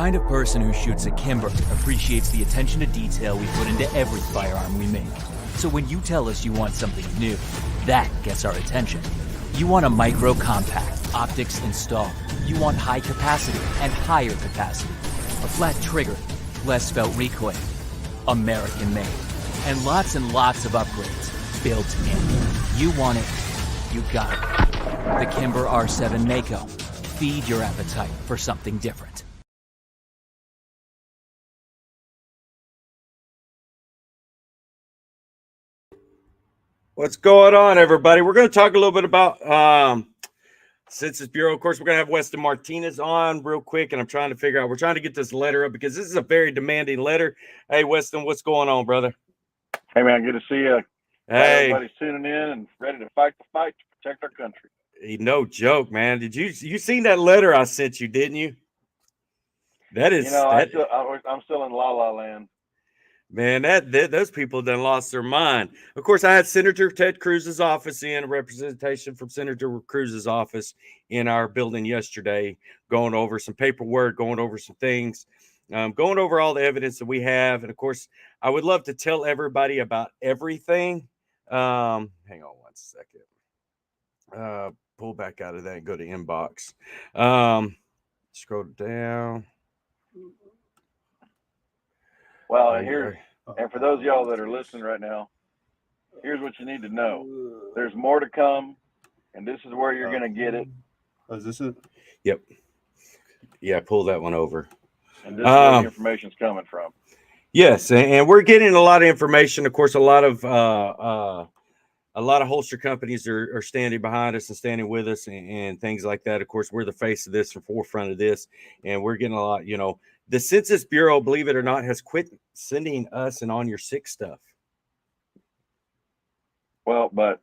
kind of person who shoots a Kimber appreciates the attention to detail we put into every firearm we make. So when you tell us you want something new, that gets our attention. You want a micro compact, optics installed. You want high capacity and higher capacity. A flat trigger, less felt recoil. American made. And lots of upgrades built in. You want it, you got it. The Kimber R7 Mako. Feed your appetite for something different. What's going on, everybody? We're going to talk a little bit about Census Bureau. Of course, we're going to have Weston Martinez on real quick, and I'm trying to figure out, we're trying to get this letter up because this is a very demanding letter. Hey, Weston, what's going on, brother? Hey, man, good to see you. Hey. Everybody's tuning in and ready to fight the fight to protect our country. No joke, man. Did you seen that letter I sent you, didn't you? That is, I'm still in La La Land. Man, those people done lost their mind. Of course, I had Senator Ted Cruz's office in, a representation from Senator Cruz's office in our building yesterday, going over some paperwork, going over some things, going over all the evidence that we have. And of course, I would love to tell everybody about everything. Hang on one second. Pull back out of that and go to inbox. Scroll down. Well, and for those of y'all that are listening right now, here's what you need to know. There's more to come, and this is where you're going to get it. Oh, is this it? Yep. Yeah, pull that one over. And this is where the information's coming from. Yes, and we're getting a lot of information. Of course, a lot of holster companies are standing behind us and standing with us and things like that. Of course, we're the face of this, the forefront of this, and we're getting a lot, the Census Bureau, believe it or not, has quit sending us and on your sick stuff. Well, but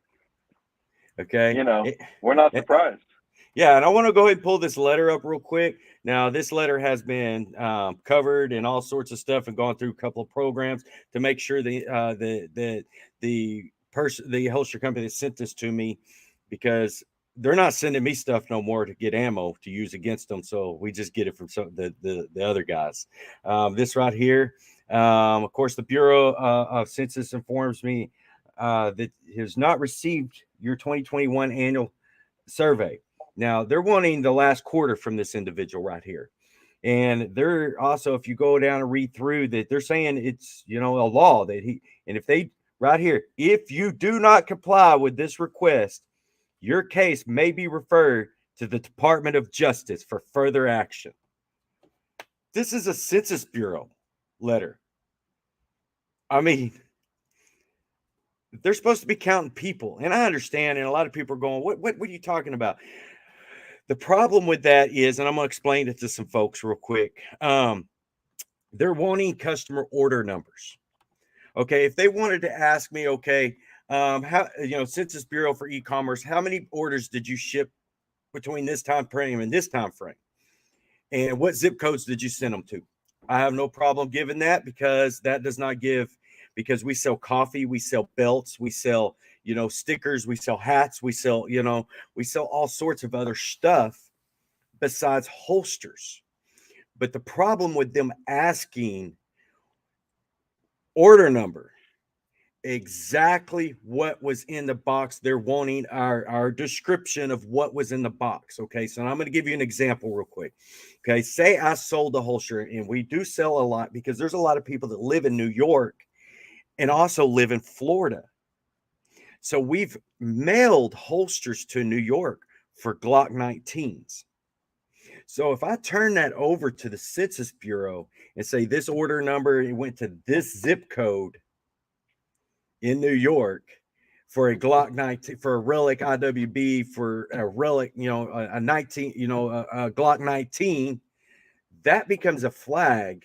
okay, we're not surprised. Yeah, and I want to go ahead and pull this letter up real quick. Now, this letter has been covered in all sorts of stuff and gone through a couple of programs to make sure the holster company that sent this to me, because they're not sending me stuff no more to get ammo to use against them. So we just get it from the other guys. This right here, of course, the Bureau of Census informs me that has not received your 2021 annual survey. Now, they're wanting the last quarter from this individual right here. And they're also, if you go down and read through that, they're saying it's, a law that if they right here, if you do not comply with this request, your case may be referred to the Department of Justice for further action. This is a Census Bureau letter. I mean, they're supposed to be counting people. And I understand, and a lot of people are going, what are you talking about? The problem with that is, and I'm going to explain it to some folks real quick. They're wanting customer order numbers. Okay, if they wanted to ask me, okay, how, Census Bureau for e-commerce, how many orders did you ship between this time frame and this time frame? And what zip codes did you send them to? I have no problem giving that, because that does not give, because we sell coffee, we sell belts, we sell, stickers, we sell hats, we sell all sorts of other stuff besides holsters. But the problem with them asking order number, exactly what was in the box, they're wanting our description of what was in the box. Okay, so I'm going to give you an example real quick. Okay, say I sold a holster, and we do sell a lot because there's a lot of people that live in New York and also live in Florida. So we've mailed holsters to New York for Glock 19s. So if I turn that over to the Census Bureau and say this order number, it went to this zip code in New York for a Glock 19, for a Relic IWB, for a Relic, a 19, a Glock 19, that becomes a flag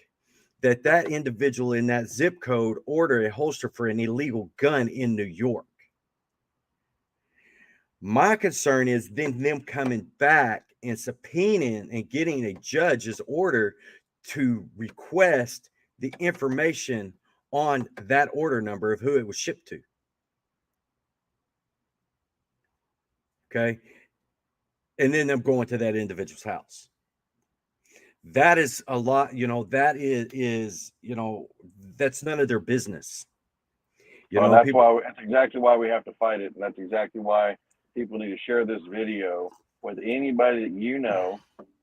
that individual in that zip code ordered a holster for an illegal gun in New York. My concern is then them coming back and subpoenaing and getting a judge's order to request the information on that order number of who it was shipped to. Okay. And then them going to that individual's house. that is a lot. That is that's none of their business. Well, that's People. why that's exactly why we have to fight it, and that's exactly why people need to share this video with anybody that you know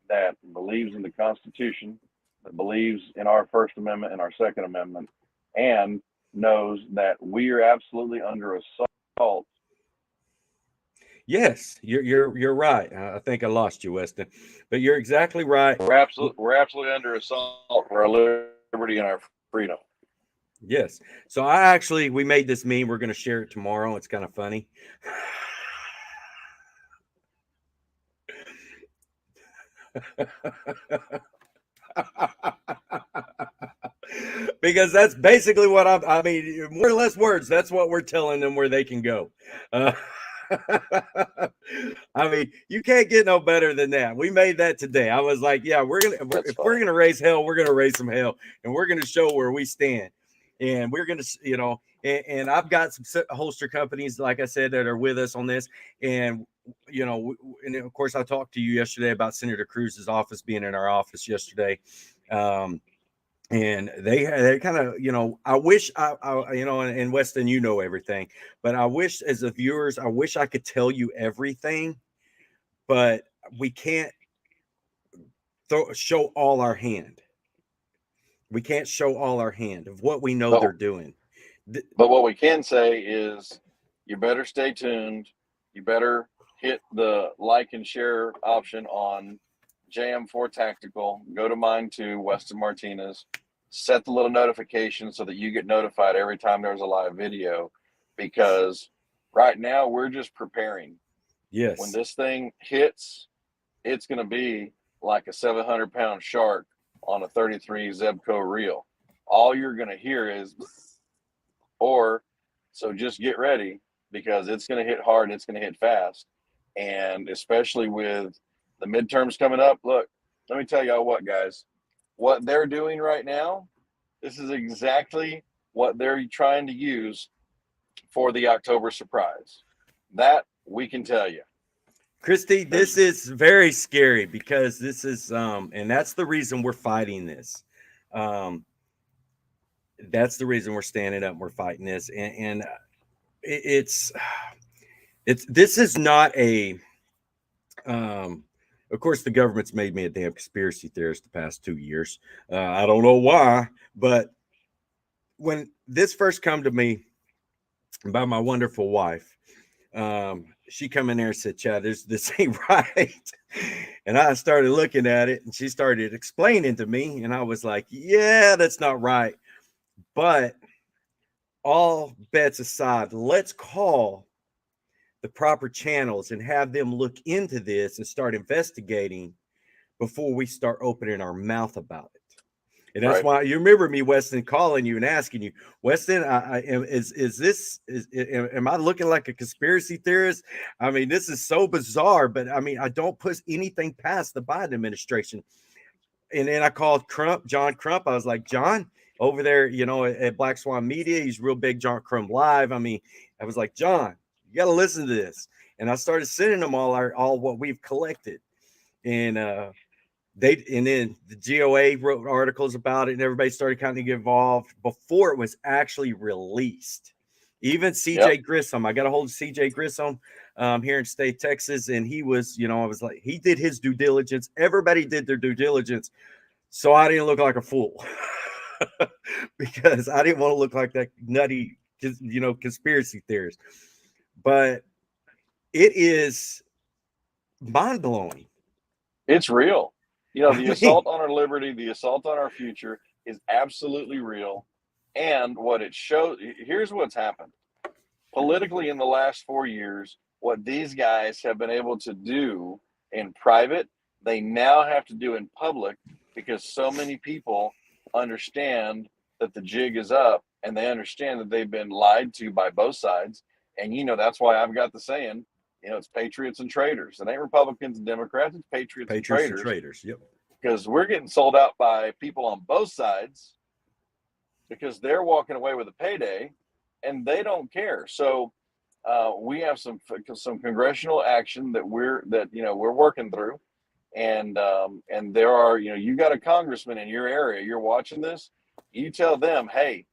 that believes in the Constitution, that believes in our First Amendment and our Second Amendment, and knows that we are absolutely under assault. Yes, you're right. I think I lost you, Weston, but you're exactly right. We're absolutely under assault for our liberty and our freedom. Yes. So we made this meme. We're going to share it tomorrow. It's kind of funny. Because that's basically what I mean, more or less words. That's what we're telling them where they can go. I mean, you can't get no better than that. We made that today. I was like, yeah, if we're gonna raise hell, we're gonna raise some hell, and we're gonna show where we stand. And we're gonna, and I've got some holster companies, like I said, that are with us on this. And and of course, I talked to you yesterday about Senator Cruz's office being in our office yesterday. And they kind of, I wish and Weston, everything, but I wish, as the viewers, I wish I could tell you everything, but we can't show all our hand. We can't show all our hand of what we know they're doing. But what we can say is, you better stay tuned. You better hit the like and share option on JM4 Tactical. Go to mine too, Weston Martinez. Set the little notification so that you get notified every time there's a live video, because right now we're just preparing. Yes. When this thing hits, it's going to be like a 700-pound shark on a 33 Zebco reel. All you're going to hear is, so just get ready, because it's going to hit hard and it's going to hit fast. And especially with the midterms coming up, look, let me tell y'all what, guys. What they're doing right now, this is exactly what they're trying to use for the October surprise. That we can tell you. Christy, this is very scary, because this is, and that's the reason we're fighting this. That's the reason we're standing up and we're fighting this. And this is not a, of course, the government's made me a damn conspiracy theorist the past 2 years. I don't know why, but when this first come to me by my wonderful wife, she come in there and said, Chad, this ain't right. And I started looking at it, and she started explaining to me, and I was like, yeah, that's not right. But all bets aside, let's call the proper channels and have them look into this and start investigating before we start opening our mouth about it. And that's why you remember me, Weston, calling you and asking you, Weston, am I looking like a conspiracy theorist? I mean, this is so bizarre, but I mean, I don't put anything past the Biden administration. And then I called John Crump. I was like, John, over there, at Black Swan Media, he's real big, John Crump Live. I mean, I was like, John, you got to listen to this. And I started sending them all what we've collected. And then the GOA wrote articles about it, and everybody started kind of get involved before it was actually released. Even CJ Grissom, I got a hold of CJ Grissom here in state Texas, and he was, I was like, he did his due diligence. Everybody did their due diligence, so I didn't look like a fool because I didn't want to look like that nutty, conspiracy theorist. But it is mind-blowing. It's real. The assault on our liberty, the assault on our future is absolutely real. And what it shows, here's what's happened. Politically, in the last 4 years, what these guys have been able to do in private, they now have to do in public, because so many people understand that the jig is up, and they understand that they've been lied to by both sides. And, that's why I've got the saying, it's patriots and traitors. It ain't Republicans and Democrats. It's patriots and traitors. Yep. Because we're getting sold out by people on both sides, because they're walking away with a payday and they don't care. So we have some congressional action that we're working through, And there are, you got a congressman in your area, you're watching this, you tell them, hey,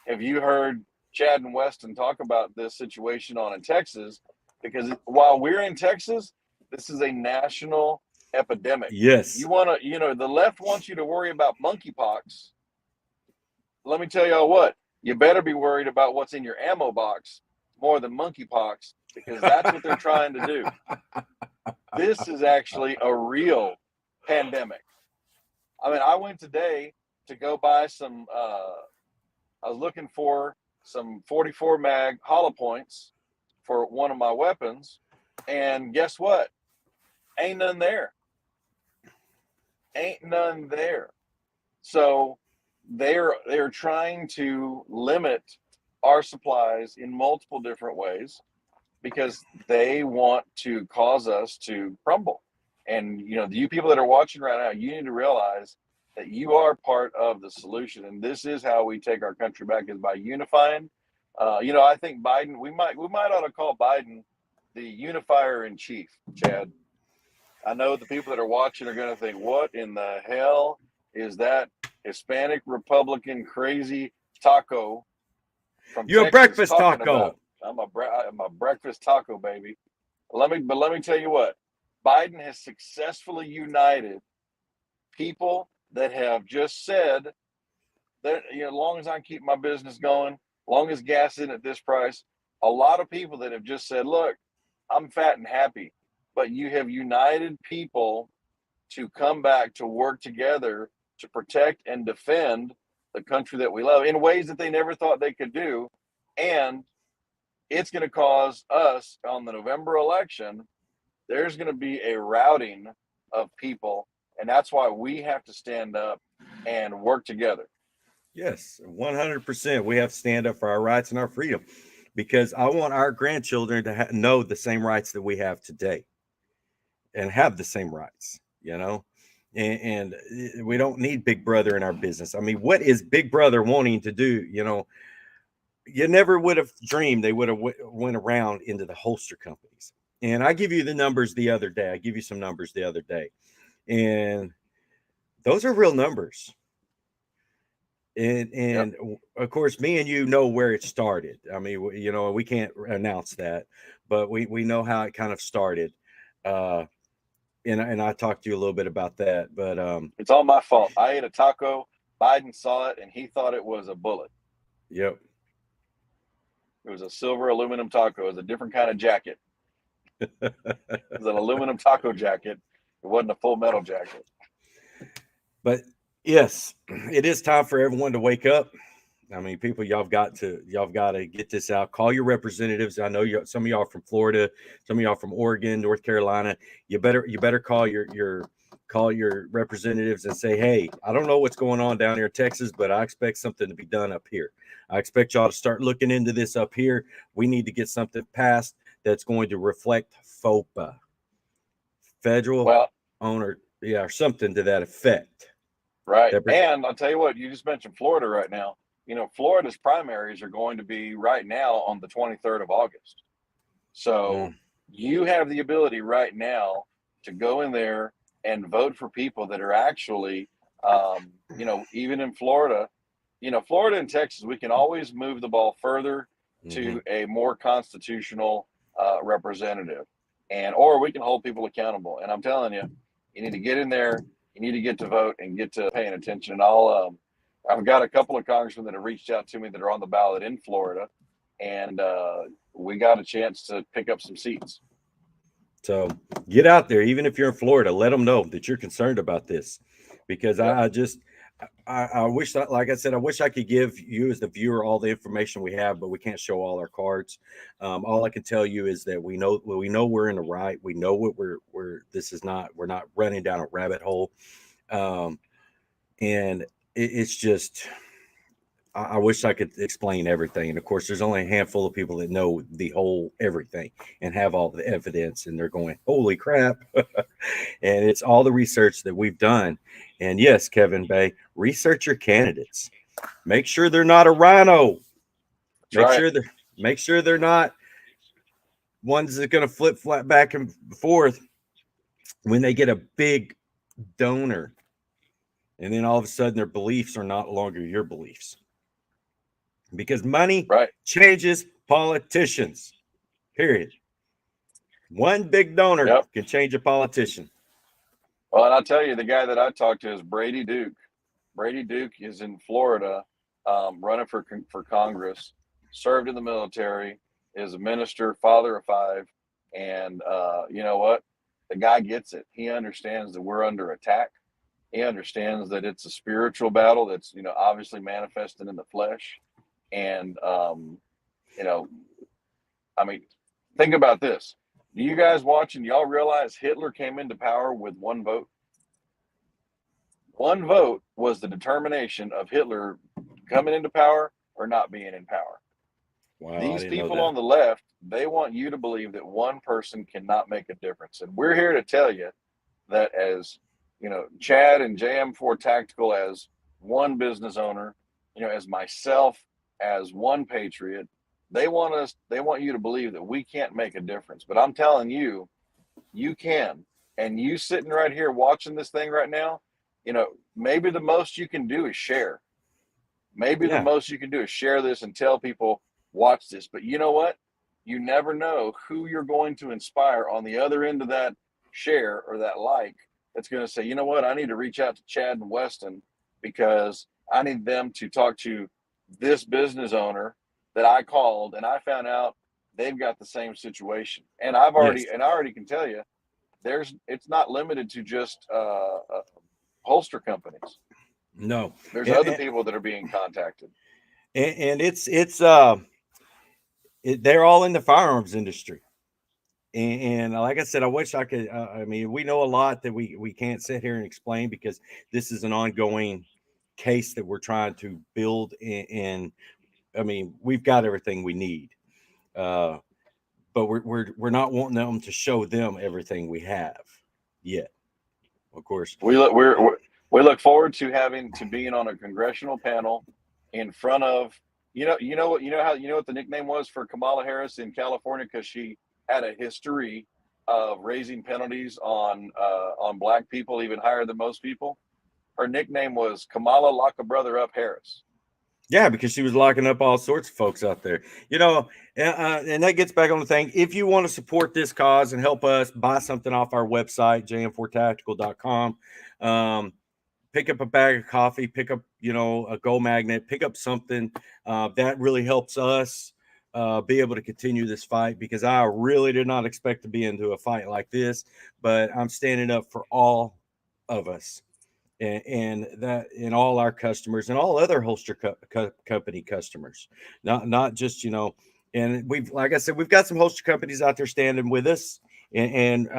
have you heard Chad and Weston talk about this situation on in Texas? Because while we're in Texas, this is a national epidemic. Yes. You want to, the left wants you to worry about monkeypox. Let me tell y'all what, you better be worried about what's in your ammo box more than monkeypox, because that's what they're trying to do. This is actually a real pandemic. I mean, I went today to go buy some, I was looking for some 44 mag hollow points for one of my weapons. And guess what? Ain't none there. Ain't none there. So they're trying to limit our supplies in multiple different ways because they want to cause us to crumble. And you people that are watching right now, you need to realize that you are part of the solution, and this is how we take our country back, is by unifying. I think Biden, we might ought to call Biden the unifier in chief, Chad. I know the people that are watching are going to think, what in the hell is that Hispanic Republican crazy taco from You're Texas a breakfast talking taco. about? I'm a breakfast taco, baby. Let me tell you what. Biden has successfully united people that have just said that, as long as I keep my business going, as long as gas isn't at this price, a lot of people that have just said, look, I'm fat and happy. But you have united people to come back to work together to protect and defend the country that we love in ways that they never thought they could do. And it's going to cause us on the November election, there's going to be a routing of people. And that's why we have to stand up and work together. Yes, 100%. We have to stand up for our rights and our freedom, because I want our grandchildren to know the same rights that we have today and have the same rights, and we don't need Big Brother in our business. I mean, what is Big Brother wanting to do? You never would have dreamed they would have went around into the holster companies. And I give you the numbers the other day. I give you some numbers the other day, and those are real numbers. And Yep. of course, me and you know where it started. I mean, we can't announce that, but we know how it kind of started. And I talked to you a little bit about that, but It's all my fault. I ate a taco. Biden saw it and he thought it was a bullet. Yep. It was a silver aluminum taco. It was a different kind of jacket. It was an aluminum taco jacket. It wasn't a full metal jacket. But yes, it is time for everyone to wake up. I mean, people, y'all got to get this out. Call your representatives. I know some of y'all from Florida, some of y'all from Oregon, North Carolina. You better call your representatives and say, hey, I don't know what's going on down here in Texas, but I expect something to be done up here. I expect y'all to start looking into this up here. We need to get something passed that's going to reflect FOPA, federal owner, or something to that effect. Right. And I'll tell you what, you just mentioned Florida right now. Florida's primaries are going to be right now on the 23rd of August. So you have the ability right now to go in there and vote for people that are actually, even in Florida, Florida and Texas, we can always move the ball further to a more constitutional representative, or we can hold people accountable. And I'm telling you, you need to get in there, you need to get to vote and get to paying attention. And I've got a couple of congressmen that have reached out to me that are on the ballot in Florida, and we got a chance to pick up some seats. So get out there, even if you're in Florida, let them know that you're concerned about this, because I wish that, like I said, I wish I could give you as the viewer all the information we have, but we can't show all our cards. All I can tell you is that we know we're in the right. We know what we're not running down a rabbit hole. And it's just, I wish I could explain everything. And of course, there's only a handful of people that know the whole everything and have all the evidence, and they're going, holy crap. And it's all the research that we've done. And yes, Kevin Bay, research your candidates. Make sure they're not a rhino. Make sure they're not ones that are going to flip flat back and forth when they get a big donor, and then all of a sudden their beliefs are not longer your beliefs. Because money Right. changes politicians, period. One big donor Yep. can change a politician. Well, and I'll tell you, the guy that I talked to is Brady Duke. Brady Duke is in Florida, running for Congress. Served in the military, is a minister, father of 5, and you know what? The guy gets it. He understands that we're under attack. He understands that it's a spiritual battle that's, obviously manifested in the flesh. And you know, I mean, think about this. Do you guys watching? Y'all realize Hitler came into power with one vote? One vote was the determination of Hitler coming into power or not being in power. Wow, I These didn't know people that. on the left, they want you to believe that one person cannot make a difference. And we're here to tell you that, as Chad and JM4 Tactical, as one business owner, as myself, as one patriot, they want you to believe that we can't make a difference. But I'm telling you, you can. And you sitting right here watching this thing right now, maybe the most you can do is share. Maybe the Yeah. most you can do is share this and tell people, watch this. But you know what? You never know who you're going to inspire on the other end of that share or that like that's going to say, you know what? I need to reach out to Chad and Weston because I need them to talk to this business owner that I called, and I found out they've got the same situation. And I Yes. already can tell you, it's not limited to just holster companies. No. There's And, other and, people that are being contacted. and they're all in the firearms industry. And like I said, I wish I could. I mean, we know a lot that we can't sit here and explain because this is an ongoing case that we're trying to build. And I mean, we've got everything we need, but we're not wanting them to show them everything we have yet. Of course, We look forward to being on a congressional panel in front of what the nickname was for Kamala Harris in California, because she had a history of raising penalties on black people even higher than most people. Her nickname was Kamala Lock a Brother Up Harris. yeah, because she was locking up all sorts of folks out there, and that gets back on the thing. If you want to support this cause and help us, buy something off our website, jm4tactical.com. Pick up a bag of coffee, pick up, a gold magnet, pick up something that really helps us be able to continue this fight, because I really did not expect to be into a fight like this, but I'm standing up for all of us and all our customers and all other holster company customers, not just, and like I said, we've got some holster companies out there standing with us, and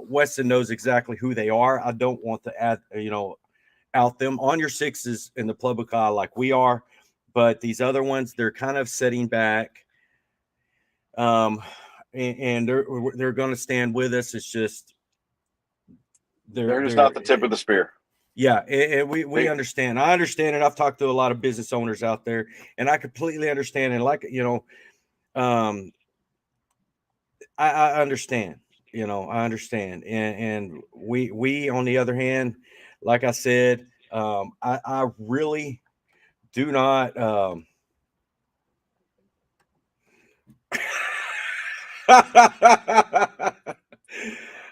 Weston knows exactly who they are. I don't want to add, out them on your sixes in the public eye like we are, but these other ones, they're kind of setting back, and they're going to stand with us. It's just They're just not the tip of the spear. yeah, and we understand. I understand, and I've talked to a lot of business owners out there, and I completely understand. And I understand. I understand, and we on the other hand, like I said, I really do not. I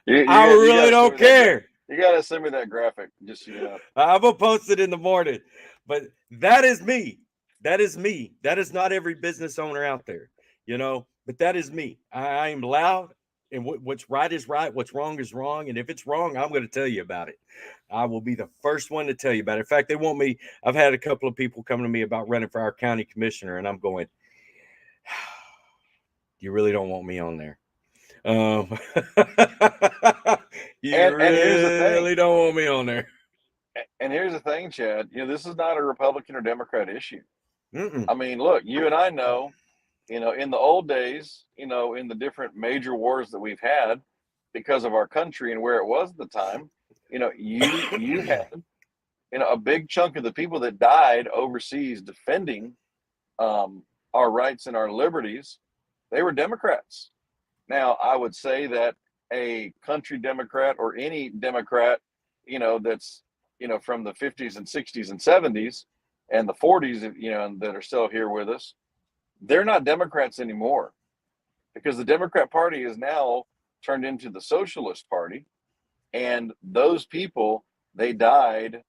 really don't care. You got to send me that graphic, just so you know. I will post it in the morning, but that is me. That is me. That is not every business owner out there, but that is me. I am loud, and what's right is right. What's wrong is wrong. And if it's wrong, I'm going to tell you about it. I will be the first one to tell you about it. In fact, they want me. I've had a couple of people come to me about running for our county commissioner, and I'm going, you really don't want me on there. You really don't want me on there. And here's the thing, Chad. This is not a Republican or Democrat issue. Mm-mm. I mean, look, you and I know, in the old days, in the different major wars that we've had, because of our country and where it was at the time, you had, a big chunk of the people that died overseas defending our rights and our liberties, they were Democrats. Now, I would say that a country Democrat or any Democrat, that's, from the 50s and 60s and 70s and the 40s, that are still here with us, they're not Democrats anymore, because the Democrat Party is now turned into the Socialist Party. And those people, they died.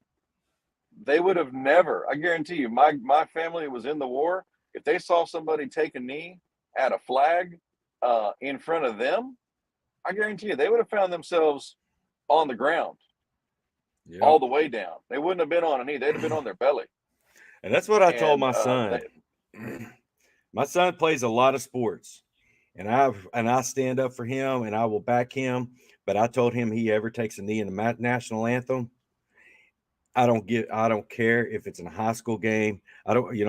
They would have never, I guarantee you, my family was in the war. If they saw somebody take a knee at a flag in front of them, I guarantee you they would have found themselves on the ground, all the way down. They wouldn't have been on a knee. They'd have been on their belly. And that's what I told my son. My son plays a lot of sports, and I stand up for him, and I will back him. But I told him he ever takes a knee in the national anthem, I don't care if it's in a high school game.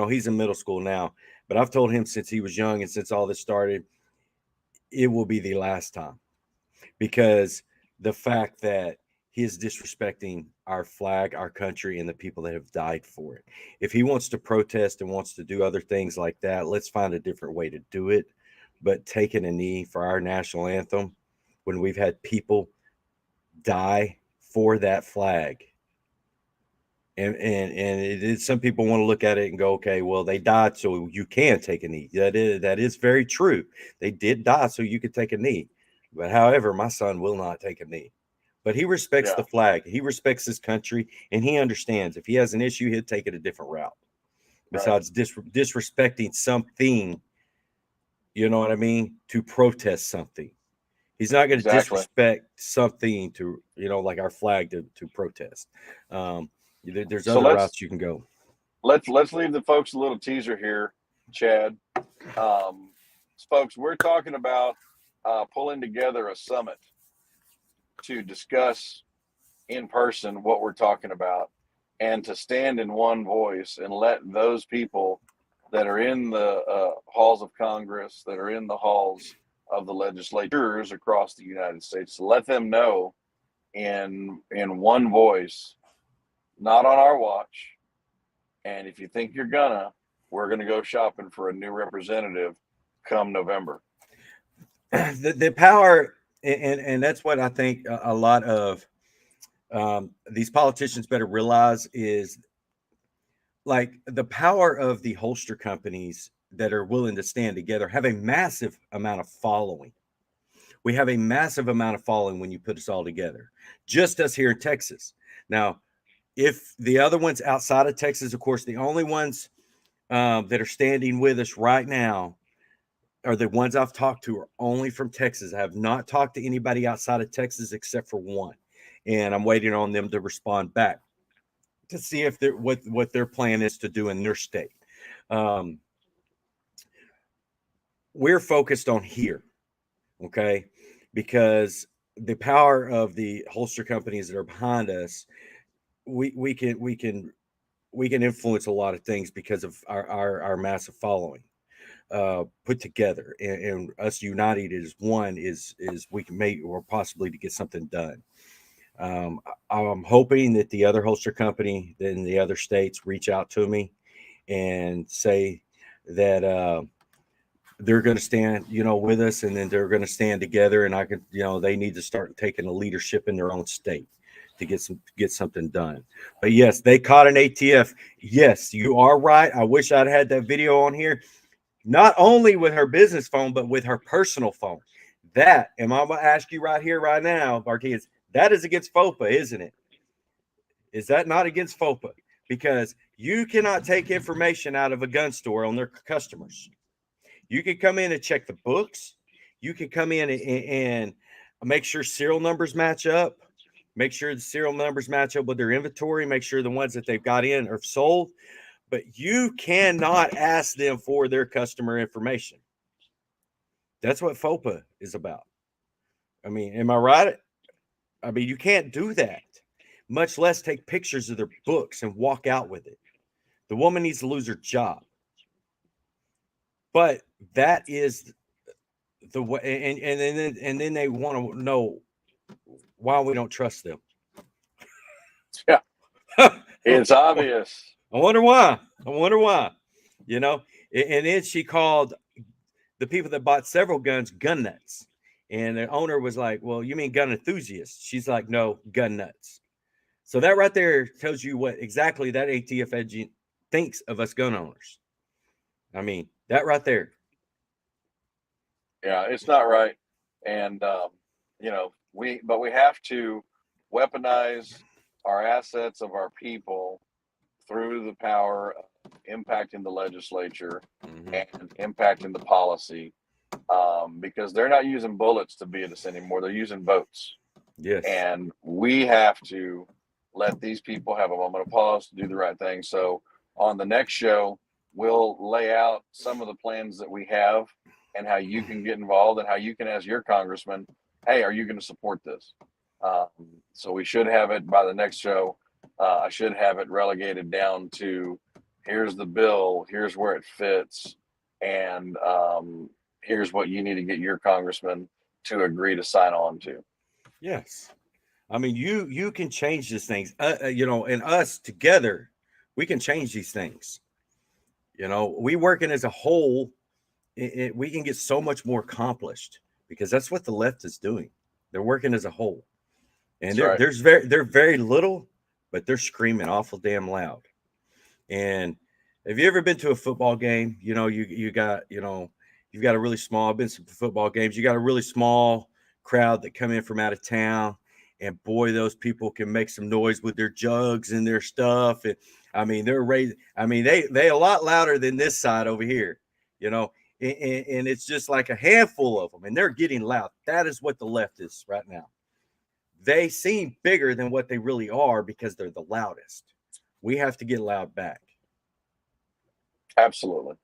He's in middle school now, but I've told him since he was young and since all this started, it will be the last time, because the fact that he is disrespecting our flag, our country, and the people that have died for it. If he wants to protest and wants to do other things like that, let's find a different way to do it. But taking a knee for our national anthem when we've had people die for that flag, and some people want to look at it and go, okay, well, they died so you can take a knee. That is very true. They did die so you could take a knee. But however, my son will not take a knee. But he respects the flag. He respects his country, and he understands if he has an issue, he'll take it a different route. Besides disrespecting something, you know what I mean, to protest something. He's not going to disrespect something to, like our flag to protest. There's other routes you can go. Let's leave the folks a little teaser here, Chad. Folks, we're talking about pulling together a summit to discuss in person what we're talking about, and to stand in one voice and let those people that are in the halls of Congress, that are in the halls of the legislatures across the United States, let them know in one voice, not on our watch. And if you think we're gonna go shopping for a new representative come November. The power, and that's what I think a lot of these politicians better realize, is like the power of the holster companies that are willing to stand together have a massive amount of following. We have a massive amount of following when you put us all together, just us here in Texas. Now, if the other ones outside of Texas, of course, the only ones that are standing with us right now are the ones I've talked to are only from Texas. I have not talked to anybody outside of Texas except for one, and I'm waiting on them to respond back to see if what their plan is to do in their state. We're focused on here, okay, because the power of the holster companies that are behind us, we can influence a lot of things because of our massive following put together, and us united as one is we can make, or possibly to get something done. I'm hoping that the other holster company in the other states reach out to me and say that they're going to stand, with us, and then they're going to stand together, and I could, they need to start taking a leadership in their own state to get something done. But yes, they caught an ATF. Yes, you are right. I wish I'd had that video on here, not only with her business phone, but with her personal phone. That, and I'm going to ask you right here, right now, Martinez, that is against FOPA, isn't it? Is that not against FOPA? Because you cannot take information out of a gun store on their customers. You can come in and check the books. You can come in and make sure serial numbers match up. Make sure the serial numbers match up with their inventory. Make sure the ones that they've got in are sold. But you cannot ask them for their customer information. That's what FOPA is about. I mean, am I right? I mean, you can't do that, much less take pictures of their books and walk out with it. The woman needs to lose her job. But that is the way, and then they want to know why we don't trust them. Yeah, it's obvious. I wonder why. And then she called the people that bought several guns gun nuts. And the owner was like, well, you mean gun enthusiasts? She's like, no, gun nuts. So that right there tells you what exactly that ATF agent thinks of us gun owners. I mean, that right there. Yeah, it's not right. And, we have to weaponize our assets of our people through the power of impacting the legislature and impacting the policy, because they're not using bullets to beat us anymore. They're using votes. Yes. And we have to let these people have a moment of pause to do the right thing. So on the next show, we'll lay out some of the plans that we have and how you can get involved and how you can ask your congressman, hey, are you going to support this? So we should have it by the next show. I should have it relegated down to here's the bill, here's where it fits, and here's what you need to get your congressman to agree to sign on to. Yes. I mean, you can change these things, and us together, we can change these things. We working as a whole, we can get so much more accomplished because that's what the left is doing. They're working as a whole, and That's right. they're very little, but they're screaming awful damn loud. And have you ever been to a football game? You've got a really small. I've been to football games. You got a really small crowd that come in from out of town, and boy, those people can make some noise with their jugs and their stuff. And I mean, they're raised. I mean, they a lot louder than this side over here. And it's just like a handful of them, and they're getting loud. That is what the left is right now. They seem bigger than what they really are because they're the loudest. We have to get loud back. Absolutely.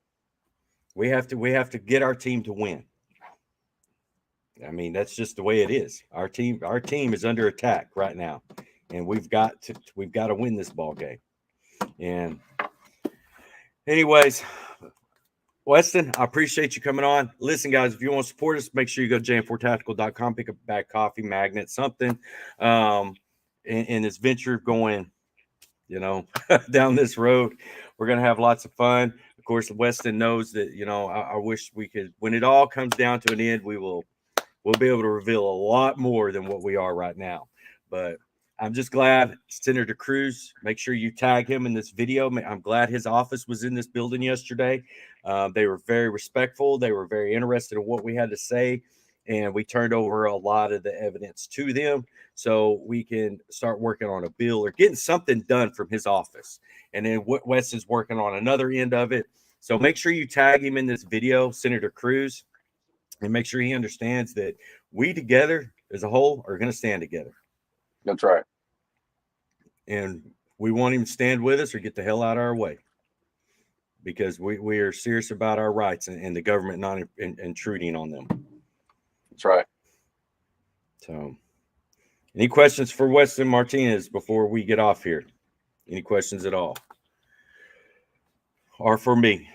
We have to get our team to win. I mean, that's just the way it is. Our team is under attack right now, and we've got to win this ball game. And anyways, Weston, I appreciate you coming on. Listen, guys, if you want to support us, make sure you go to JM4Tactical.com, pick up a bag, coffee, magnet, something. In this venture going, down this road, we're going to have lots of fun. Of course, Weston knows that, I wish we could, when it all comes down to an end, we'll be able to reveal a lot more than what we are right now. But I'm just glad Senator Cruz, make sure you tag him in this video. I'm glad his office was in this building yesterday. They were very respectful. They were very interested in what we had to say. And we turned over a lot of the evidence to them so we can start working on a bill or getting something done from his office. And then Wes is working on another end of it. So make sure you tag him in this video, Senator Cruz, and make sure he understands that we together as a whole are going to stand together. That's right. And we want him to stand with us or get the hell out of our way, because we are serious about our rights and the government not intruding on them. That's right. So any questions for Weston Martinez before we get off here? Any questions at all? Or for me?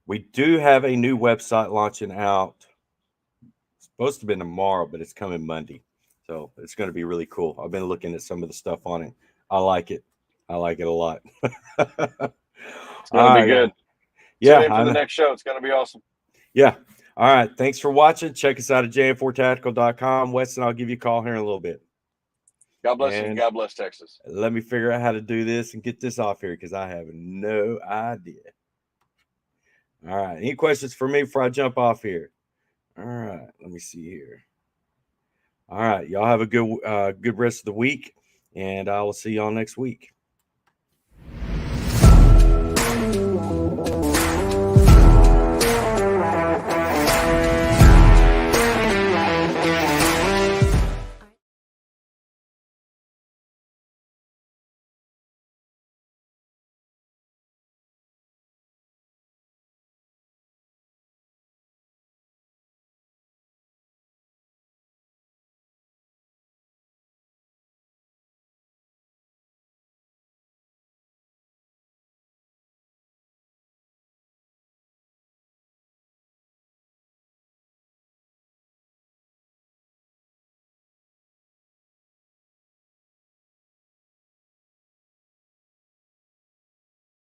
We do have a new website launching out. It's supposed to be tomorrow, but it's coming Monday. So it's going to be really cool. I've been looking at some of the stuff on it. I like it. I like it a lot. It's going to be good. Yeah. Tune in for the next show. It's going to be awesome. Yeah. All right. Thanks for watching. Check us out at JM4Tactical.com. Weston, I'll give you a call here in a little bit. God bless you. God bless Texas. Let me figure out how to do this and get this off here because I have no idea. All right. Any questions for me before I jump off here? All right. Let me see here. All right. Y'all have a good rest of the week, and I will see y'all next week.